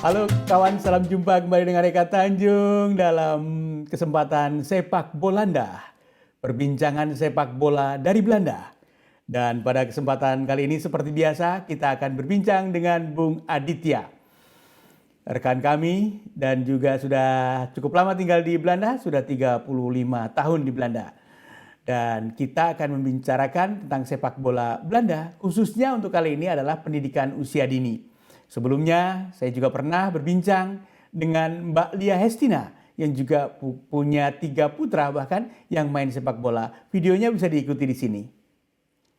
Halo kawan, salam jumpa kembali dengan Eka Tanjung dalam kesempatan Sepak Bolanda. Perbincangan sepak bola dari Belanda. Dan pada kesempatan kali ini seperti biasa kita akan berbincang dengan Bung Aditya. Rekan kami dan juga sudah cukup lama tinggal di Belanda, sudah 35 tahun di Belanda. Dan kita akan membicarakan tentang sepak bola Belanda, khususnya untuk kali ini adalah pendidikan usia dini. Sebelumnya saya juga pernah berbincang dengan Mbak Lia Hestina yang juga punya 3 putra bahkan yang main sepak bola. Videonya bisa diikuti di sini.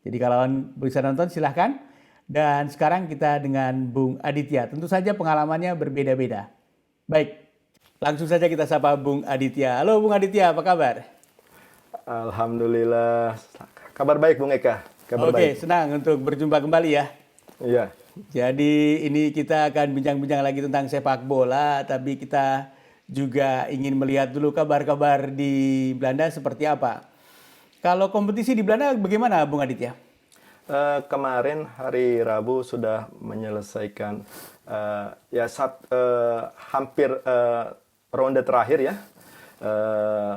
Jadi kalau bisa nonton silahkan. Dan sekarang kita dengan Bung Aditya. Tentu saja pengalamannya berbeda-beda. Baik, langsung saja kita sapa Bung Aditya. Halo Bung Aditya, apa kabar? Alhamdulillah, kabar baik Bung Eka, kabar Oke, baik. senang untuk berjumpa kembali ya. Iya, Jadi ini kita akan bincang-bincang lagi tentang sepak bola, tapi kita juga ingin melihat dulu kabar-kabar di Belanda seperti apa. Kalau kompetisi di Belanda bagaimana Bung Aditya? Kemarin hari Rabu sudah menyelesaikan hampir ronde terakhir ya. Eh,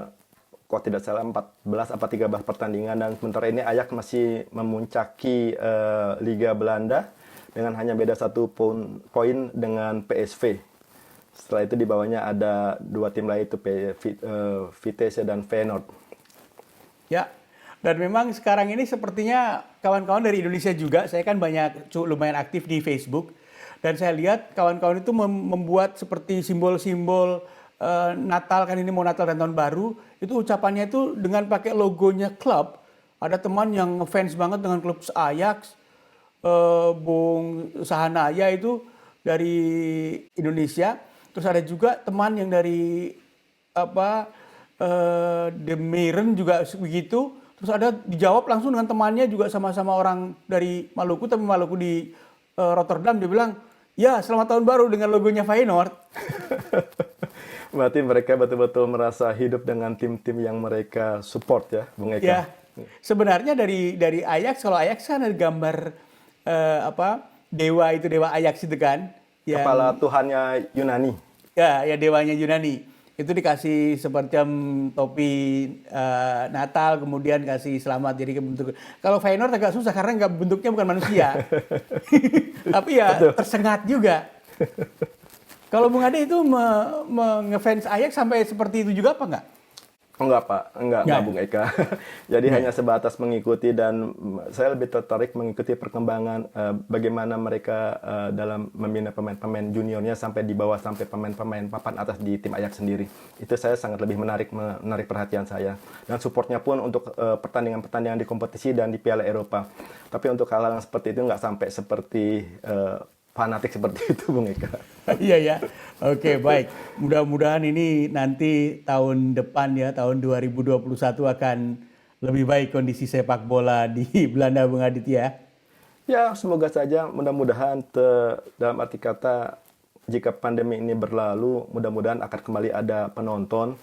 Kok tidak salah 14 apa 13 pertandingan, dan sementara ini Ajax masih memuncaki Liga Belanda dengan hanya beda 1 poin dengan PSV. Setelah itu di bawahnya ada 2 tim lain, itu Vitesse dan Feyenoord. Ya, dan memang sekarang ini sepertinya kawan-kawan dari Indonesia juga, saya kan lumayan aktif di Facebook, dan saya lihat kawan-kawan itu membuat seperti simbol-simbol Natal, kan ini mau Natal dan Tahun Baru, itu ucapannya itu dengan pakai logonya klub. Ada teman yang ngefans banget dengan klub Ajax, Bung Sahanaya itu dari Indonesia. Terus ada juga teman yang dari apa The Mirren juga begitu. Terus ada dijawab langsung dengan temannya juga sama-sama orang dari Maluku, tapi Maluku di Rotterdam. Dia bilang, ya selamat tahun baru dengan logonya Feyenoord. Berarti mereka betul-betul merasa hidup dengan tim-tim yang mereka support ya, Bung Eka. Ya, sebenarnya dari Ajax, kalau Ajax kan ada gambar dewa itu, dewa Ajax itu kan, Kepala yang Tuhannya Yunani. ya dewanya Yunani. Itu dikasih semacam topi Natal, kemudian kasih selamat, jadi bentuk. Kalau Feyenoord agak susah karena bentuknya bukan manusia. Tapi ya Betul. tersengat juga. Kalau Bung Ade itu ngefans Ajax sampai seperti itu juga apa enggak? Enggak Pak, enggak Enggak. Bung Eka. Jadi hanya sebatas mengikuti, dan saya lebih tertarik mengikuti perkembangan bagaimana mereka dalam membina pemain-pemain juniornya sampai di bawah, sampai pemain-pemain papan atas di tim Ajax sendiri. Itu saya sangat lebih menarik perhatian saya. Dan supportnya pun untuk pertandingan-pertandingan di kompetisi dan di Piala Eropa. Tapi untuk hal-hal yang seperti itu enggak sampai seperti fanatik seperti itu, Bung Eka. Iya ya. Oke, baik. Mudah-mudahan ini nanti tahun depan ya, tahun 2021 akan lebih baik kondisi sepak bola di Belanda, Bung Aditya. Ya, semoga saja, mudah-mudahan dalam arti kata, jika pandemi ini berlalu, mudah-mudahan akan kembali ada penonton.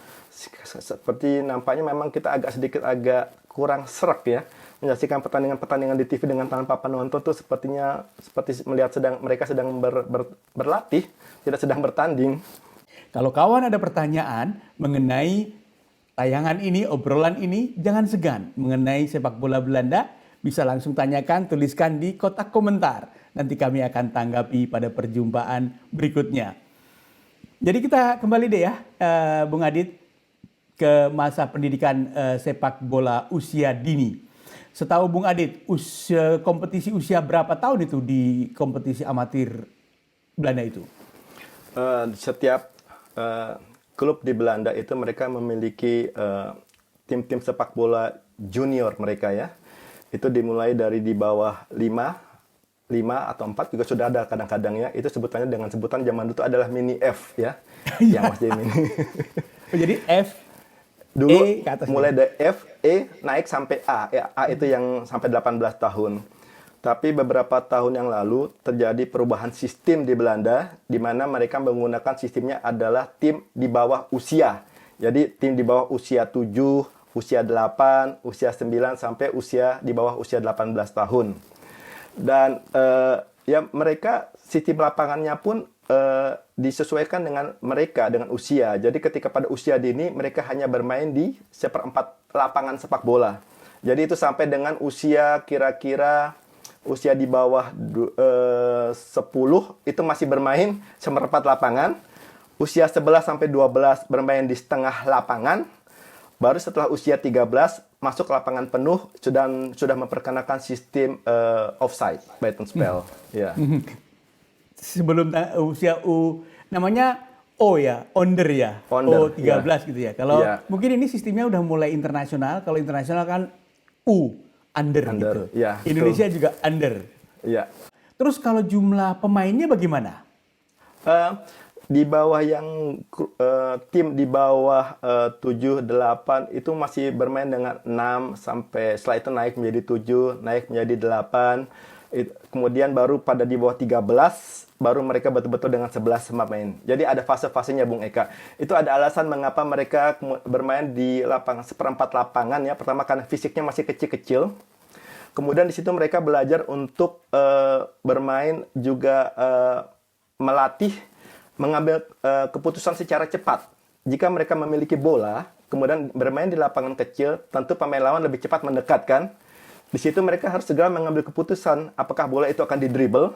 Seperti nampaknya memang kita agak kurang serak ya. Menyaksikan pertandingan-pertandingan di TV dengan tanpa penonton tuh sepertinya seperti melihat mereka sedang berlatih, tidak sedang bertanding. Kalau kawan ada pertanyaan mengenai tayangan ini, obrolan ini, jangan segan mengenai sepak bola Belanda, bisa langsung tanyakan, tuliskan di kotak komentar. Nanti kami akan tanggapi pada perjumpaan berikutnya. Jadi kita kembali deh ya, Bung Adit, ke masa pendidikan sepak bola usia dini. Setahu Bung Adit, kompetisi usia berapa tahun itu di kompetisi amatir Belanda itu? Setiap klub di Belanda itu mereka memiliki tim-tim sepak bola junior mereka ya. Itu dimulai dari di bawah 5 atau 4 juga sudah ada kadang-kadang ya. Itu sebutannya dengan sebutan zaman dulu itu adalah mini F ya. Yang masih mini. Jadi F, Dulu E ke atas. mulai dari F, E naik sampai A. Ya, A itu yang sampai 18 tahun. Tapi beberapa tahun yang lalu terjadi perubahan sistem di Belanda, di mana mereka menggunakan sistemnya adalah tim di bawah usia. Jadi tim di bawah usia 7, usia 8, usia 9, sampai usia di bawah usia 18 tahun. Dan ya mereka sistem lapangannya pun disesuaikan dengan mereka, dengan usia. Jadi ketika pada usia dini, mereka hanya bermain di seperempat lapangan sepak bola. Jadi itu sampai dengan usia kira-kira usia di bawah 10 itu masih bermain seperempat lapangan. Usia 11 sampai 12 bermain di setengah lapangan. Baru setelah usia 13 masuk lapangan penuh sudah memperkenalkan sistem offside, bait and spell. Ya. Sebelum usia U, namanya O ya, under ya, Under, O13 gitu ya. Kalau ya. mungkin ini sistemnya udah mulai internasional, kalau internasional kan U, under gitu. Ya, Indonesia juga under. Ya. Terus kalau jumlah pemainnya bagaimana? Di bawah tim di bawah 7, 8 itu masih bermain dengan 6 sampai setelah itu naik menjadi 7, naik menjadi 8. Kemudian baru pada di bawah 13 baru mereka betul-betul dengan 11 pemain. Jadi ada fase-fasenya Bung Eka. Itu ada alasan mengapa mereka bermain di lapangan seperempat lapangan ya. Pertama karena fisiknya masih kecil-kecil. Kemudian di situ mereka belajar untuk bermain juga melatih mengambil keputusan secara cepat. Jika mereka memiliki bola, kemudian bermain di lapangan kecil, tentu pemain lawan lebih cepat mendekat kan. Di situ mereka harus segera mengambil keputusan apakah bola itu akan didribble,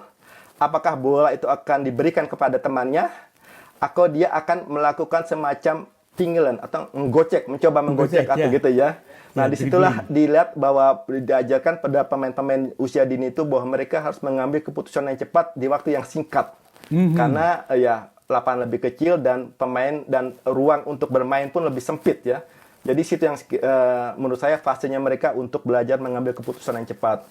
apakah bola itu akan diberikan kepada temannya, atau dia akan melakukan semacam pinggilan atau mencoba menggocek atau gitu ya. Nah, disitulah dilihat bahwa diajarkan pada pemain-pemain usia dini itu bahwa mereka harus mengambil keputusan yang cepat di waktu yang singkat. Karena ya lapangan lebih kecil dan pemain dan ruang untuk bermain pun lebih sempit ya. Jadi situ yang menurut saya fasenya mereka untuk belajar mengambil keputusan yang cepat.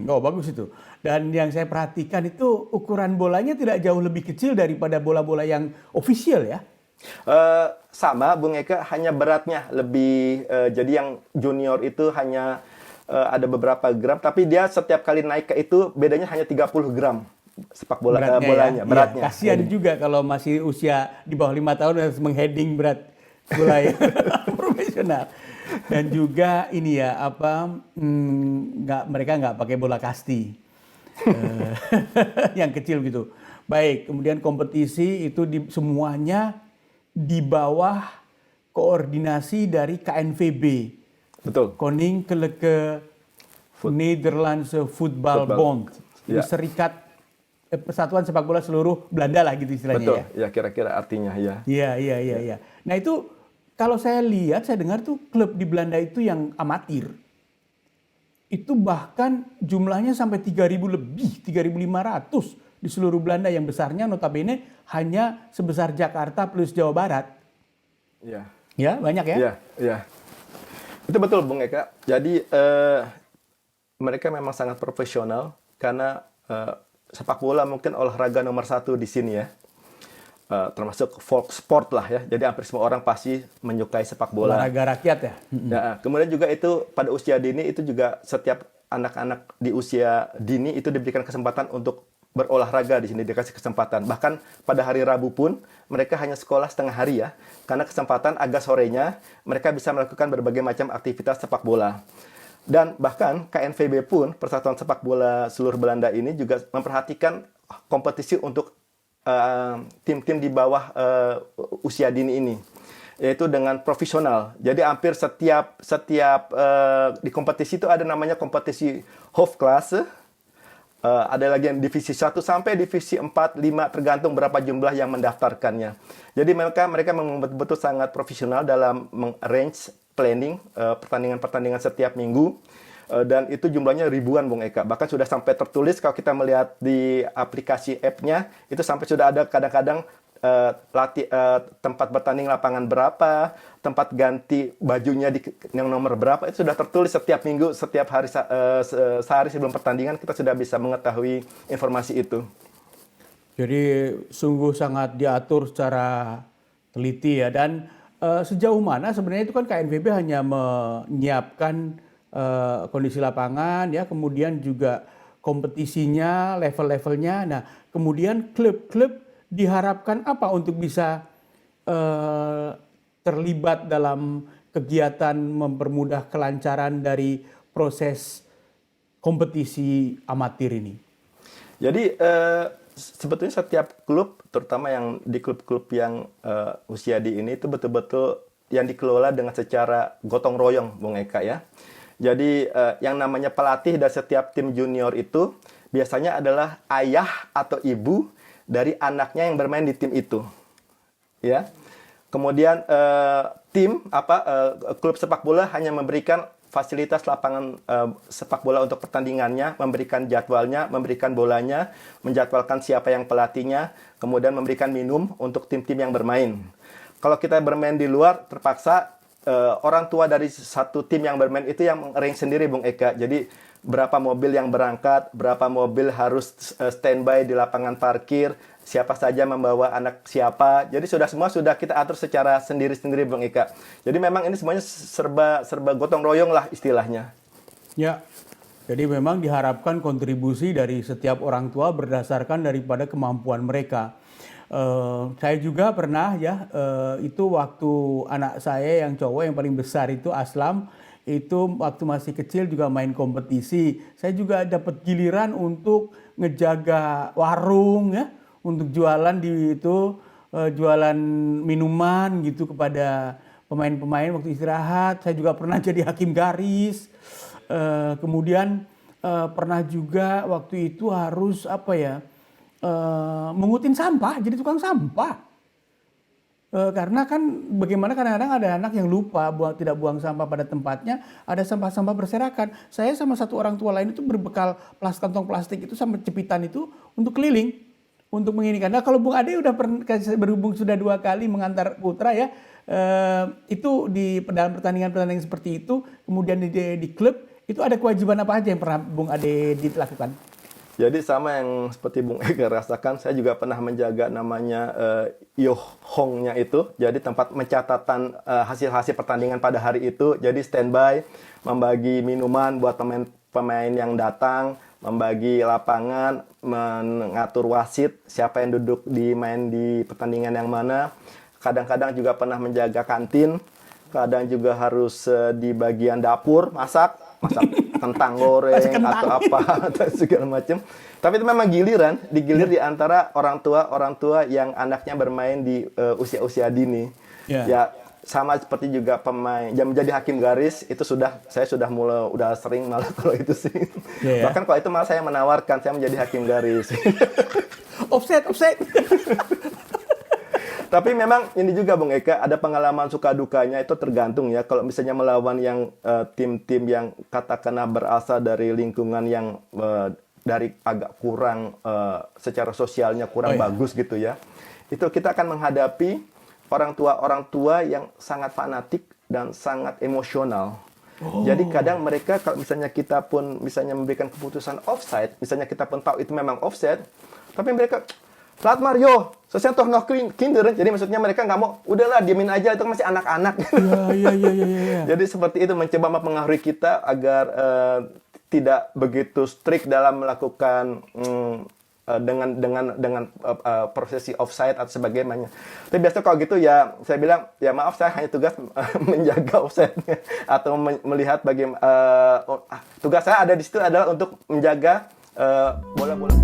Oh bagus itu. Dan yang saya perhatikan itu ukuran bolanya tidak jauh lebih kecil daripada bola-bola yang official ya? Sama Bung Eka, hanya beratnya lebih. Jadi yang junior itu hanya ada beberapa gram, tapi dia setiap kali naik ke itu bedanya hanya 30 gram. Sepak bola bolanya, beratnya. Ya, kasihan juga kalau masih usia di bawah 5 tahun harus mengheading berat bola yang profesional. Dan juga ini ya mereka nggak pakai bola kasti yang kecil gitu. Baik, kemudian kompetisi itu semuanya di bawah koordinasi dari KNVB. Betul. Koninklijke Nederlandse Voetbalbond. Ya. Serikat Persatuan Sepak Bola seluruh Belanda lah gitu istilahnya. Betul, ya kira-kira artinya ya. Iya. Nah itu kalau saya lihat, saya dengar tuh klub di Belanda itu yang amatir. Itu bahkan jumlahnya sampai 3.000 lebih, 3.500 di seluruh Belanda yang besarnya notabene hanya sebesar Jakarta plus Jawa Barat. Iya. Ya, banyak ya? Iya. Itu betul Bung Eka. Jadi mereka memang sangat profesional karena sepak bola mungkin olahraga nomor 1 di sini ya. Termasuk folk sport lah ya. Jadi hampir semua orang pasti menyukai sepak bola. Olahraga rakyat ya. Nah, kemudian juga itu pada usia dini itu juga setiap anak-anak di usia dini itu diberikan kesempatan untuk berolahraga di sini, dikasih kesempatan. Bahkan pada hari Rabu pun mereka hanya sekolah setengah hari ya. Karena kesempatan agak sorenya mereka bisa melakukan berbagai macam aktivitas sepak bola. Dan bahkan KNVB pun, Persatuan Sepak Bola Seluruh Belanda ini juga memperhatikan kompetisi untuk tim-tim di bawah usia dini ini, yaitu dengan profesional. Jadi hampir setiap di kompetisi itu ada namanya kompetisi Hoofdklasse, ada lagi yang divisi 1 sampai divisi 4, 5 tergantung berapa jumlah yang mendaftarkannya. Jadi mereka memang betul-betul sangat profesional dalam arrange planning pertandingan-pertandingan setiap minggu, dan itu jumlahnya ribuan Bung Eka. Bahkan sudah sampai tertulis kalau kita melihat di aplikasi app-nya itu sampai sudah ada kadang-kadang tempat bertanding lapangan berapa, tempat ganti bajunya yang nomor berapa, itu sudah tertulis setiap minggu, setiap hari, sehari sebelum pertandingan kita sudah bisa mengetahui informasi itu. Jadi sungguh sangat diatur secara teliti ya. Dan sejauh mana sebenarnya itu kan KNVB hanya menyiapkan kondisi lapangan ya, kemudian juga kompetisinya, level-levelnya. Nah, kemudian klub-klub diharapkan apa untuk bisa terlibat dalam kegiatan mempermudah kelancaran dari proses kompetisi amatir ini? Jadi sebetulnya setiap klub, terutama yang di klub-klub yang usia di ini itu betul-betul yang dikelola dengan secara gotong royong, Bung Eka ya. Jadi yang namanya pelatih dari setiap tim junior itu biasanya adalah ayah atau ibu dari anaknya yang bermain di tim itu, ya. Kemudian klub sepak bola hanya memberikan fasilitas lapangan sepak bola untuk pertandingannya, memberikan jadwalnya, memberikan bolanya, menjadwalkan siapa yang pelatihnya, kemudian memberikan minum untuk tim-tim yang bermain. Kalau kita bermain di luar, terpaksa orang tua dari satu tim yang bermain itu yang arrange sendiri, Bung Eka. Jadi berapa mobil yang berangkat, berapa mobil harus standby di lapangan parkir, siapa saja membawa anak siapa. Jadi semua sudah kita atur secara sendiri-sendiri, Bung Eka. Jadi memang ini semuanya serba gotong royong lah istilahnya. Ya, jadi memang diharapkan kontribusi dari setiap orang tua berdasarkan daripada kemampuan mereka. Saya juga pernah ya, itu waktu anak saya yang cowok yang paling besar itu Aslam, itu waktu masih kecil juga main kompetisi. Saya juga dapat giliran untuk ngejaga warung ya, untuk jualan di itu, jualan minuman gitu kepada pemain-pemain waktu istirahat. Saya juga pernah jadi hakim garis. Kemudian pernah juga waktu itu harus mengutin sampah, jadi tukang sampah. Karena kan bagaimana kadang-kadang ada anak yang lupa tidak buang sampah pada tempatnya, ada sampah-sampah berserakan. Saya sama satu orang tua lain itu berbekal kantong plastik itu sama jepitan itu untuk keliling, untuk menginikan. Nah kalau Bung Ade udah berhubung sudah 2 kali mengantar putra ya, itu dalam pertandingan-pertandingan seperti itu, kemudian di klub, itu ada kewajiban apa aja yang pernah Bung Ade dilakukan? Jadi sama yang seperti Bung Eka rasakan, saya juga pernah menjaga namanya Yohongnya itu. Jadi tempat mencatatan hasil-hasil pertandingan pada hari itu. Jadi standby, membagi minuman buat pemain yang datang, membagi lapangan, mengatur wasit, siapa yang duduk main di pertandingan yang mana. Kadang-kadang juga pernah menjaga kantin, kadang juga harus di bagian dapur, masak kentang goreng atau apa atau segala macam. Tapi itu memang digilir di antara orang tua yang anaknya bermain di usia-usia dini. Ya sama seperti juga pemain menjadi hakim garis itu saya sudah sering malah kalau itu sih. Bahkan kalau itu malah saya menawarkan saya menjadi hakim garis. Offset. Tapi memang ini juga Bung Eka, ada pengalaman suka dukanya itu tergantung ya. Kalau misalnya melawan yang tim-tim yang katakanlah berasal dari lingkungan yang dari agak kurang secara sosialnya kurang bagus gitu ya. Itu kita akan menghadapi orang tua yang sangat fanatik dan sangat emosional. Jadi kadang mereka kalau misalnya kita pun memberikan keputusan offside, misalnya kita pun tahu itu memang offside, tapi mereka Lat Mario, saya toh noh kinder. Jadi maksudnya mereka nggak mau, udahlah diemin aja, itu masih anak-anak. Iya. Jadi seperti itu mencoba mempengaruhi kita agar tidak begitu strict dalam melakukan dengan prosesi offside atau sebagainya. Tapi biasanya kalau gitu ya saya bilang ya maaf saya hanya tugas menjaga offside-nya atau melihat bagaimana tugas saya ada di situ adalah untuk menjaga bola-bola.